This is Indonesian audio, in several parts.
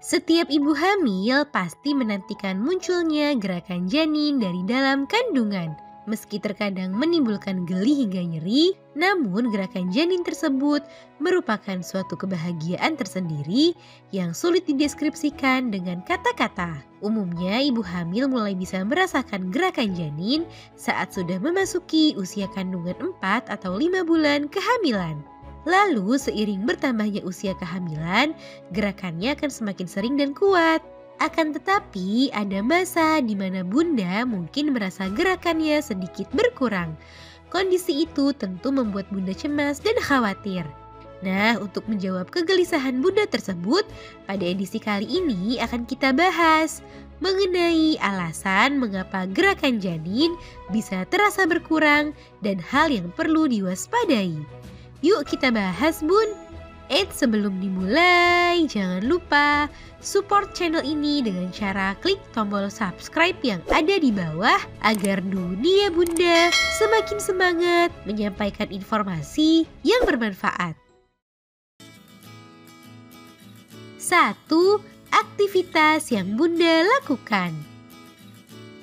Setiap ibu hamil pasti menantikan munculnya gerakan janin dari dalam kandungan. Meski terkadang menimbulkan geli hingga nyeri, namun gerakan janin tersebut merupakan suatu kebahagiaan tersendiri yang sulit dideskripsikan dengan kata-kata. Umumnya ibu hamil mulai bisa merasakan gerakan janin saat sudah memasuki usia kandungan 4 atau 5 bulan kehamilan. Lalu seiring bertambahnya usia kehamilan, gerakannya akan semakin sering dan kuat. Akan tetapi ada masa di mana bunda mungkin merasa gerakannya sedikit berkurang. Kondisi itu tentu membuat bunda cemas dan khawatir. Nah, untuk menjawab kegelisahan bunda tersebut, pada edisi kali ini akan kita bahas mengenai alasan mengapa gerakan janin bisa terasa berkurang dan hal yang perlu diwaspadai. Yuk kita bahas, Bun. Sebelum dimulai, jangan lupa support channel ini dengan cara klik tombol subscribe yang ada di bawah agar dunia bunda semakin semangat menyampaikan informasi yang bermanfaat. 1. Aktivitas yang bunda lakukan.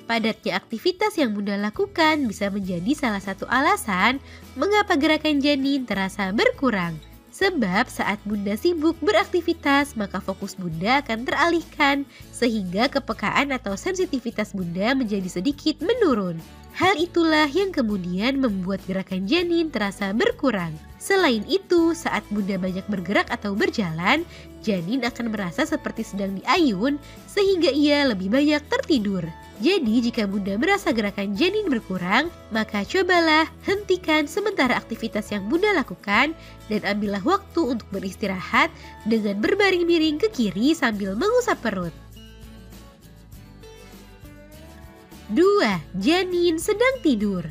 Padatnya aktivitas yang bunda lakukan bisa menjadi salah satu alasan mengapa gerakan janin terasa berkurang. Sebab saat bunda sibuk beraktivitas, maka fokus bunda akan teralihkan sehingga kepekaan atau sensitivitas bunda menjadi sedikit menurun. Hal itulah yang kemudian membuat gerakan janin terasa berkurang. Selain itu, saat bunda banyak bergerak atau berjalan, janin akan merasa seperti sedang diayun sehingga ia lebih banyak tertidur. Jadi jika bunda merasa gerakan janin berkurang, maka cobalah hentikan sementara aktivitas yang bunda lakukan dan ambillah waktu untuk beristirahat dengan berbaring miring ke kiri sambil mengusap perut. 2. Janin sedang tidur.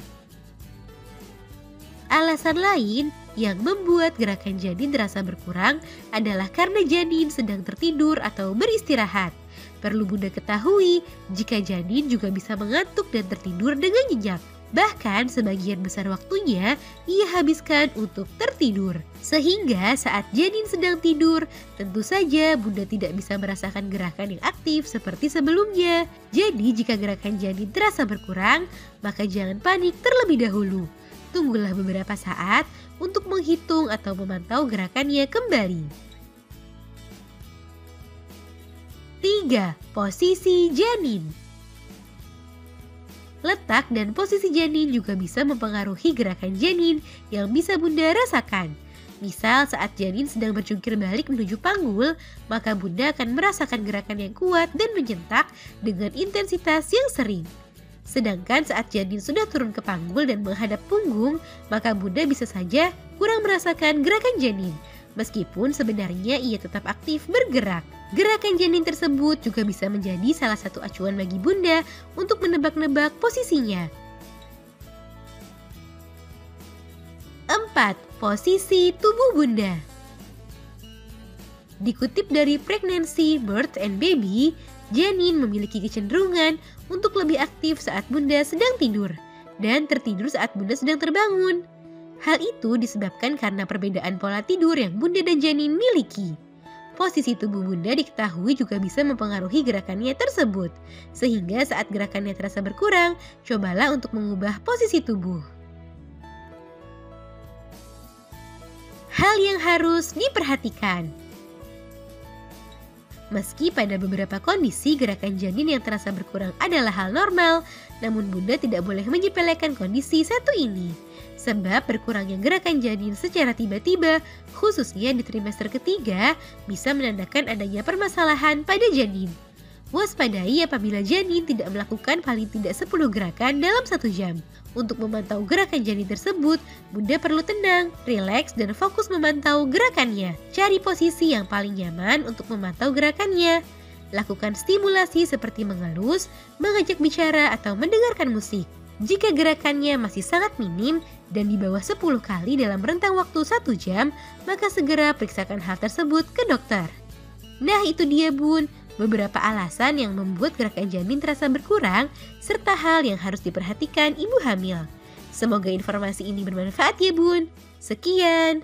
Alasan lain yang membuat gerakan janin terasa berkurang adalah karena janin sedang tertidur atau beristirahat. Perlu bunda ketahui, jika janin juga bisa mengantuk dan tertidur dengan nyenyak. Bahkan sebagian besar waktunya ia habiskan untuk tertidur. Sehingga saat janin sedang tidur, tentu saja bunda tidak bisa merasakan gerakan yang aktif seperti sebelumnya. Jadi jika gerakan janin terasa berkurang, maka jangan panik terlebih dahulu. Tunggulah beberapa saat untuk menghitung atau memantau gerakannya kembali. 3. Posisi janin. Letak dan posisi janin juga bisa mempengaruhi gerakan janin yang bisa bunda rasakan. Misal saat janin sedang berjungkir balik menuju panggul, maka bunda akan merasakan gerakan yang kuat dan menyentak dengan intensitas yang sering. Sedangkan saat janin sudah turun ke panggul dan menghadap punggung, maka bunda bisa saja kurang merasakan gerakan janin. Meskipun sebenarnya ia tetap aktif bergerak. Gerakan janin tersebut juga bisa menjadi salah satu acuan bagi bunda untuk menebak-nebak posisinya. 4. Posisi tubuh bunda. Dikutip dari Pregnancy, Birth and Baby, janin memiliki kecenderungan untuk lebih aktif saat bunda sedang tidur dan tertidur saat bunda sedang terbangun. Hal itu disebabkan karena perbedaan pola tidur yang bunda dan janin miliki. Posisi tubuh bunda diketahui juga bisa mempengaruhi gerakannya tersebut. Sehingga saat gerakannya terasa berkurang, cobalah untuk mengubah posisi tubuh. Hal yang harus diperhatikan. Meski pada beberapa kondisi gerakan janin yang terasa berkurang adalah hal normal, namun bunda tidak boleh menyepelekan kondisi satu ini. Sebab berkurangnya gerakan janin secara tiba-tiba, khususnya di trimester ketiga, bisa menandakan adanya permasalahan pada janin. Waspadai apabila janin tidak melakukan paling tidak 10 gerakan dalam 1 jam. Untuk memantau gerakan janin tersebut, bunda perlu tenang, rileks, dan fokus memantau gerakannya. Cari posisi yang paling nyaman untuk memantau gerakannya. Lakukan stimulasi seperti mengelus, mengajak bicara, atau mendengarkan musik. Jika gerakannya masih sangat minim dan di bawah 10 kali dalam rentang waktu 1 jam, maka segera periksakan hal tersebut ke dokter. Nah itu dia bun, beberapa alasan yang membuat gerakan janin terasa berkurang, serta hal yang harus diperhatikan ibu hamil. Semoga informasi ini bermanfaat ya bun. Sekian.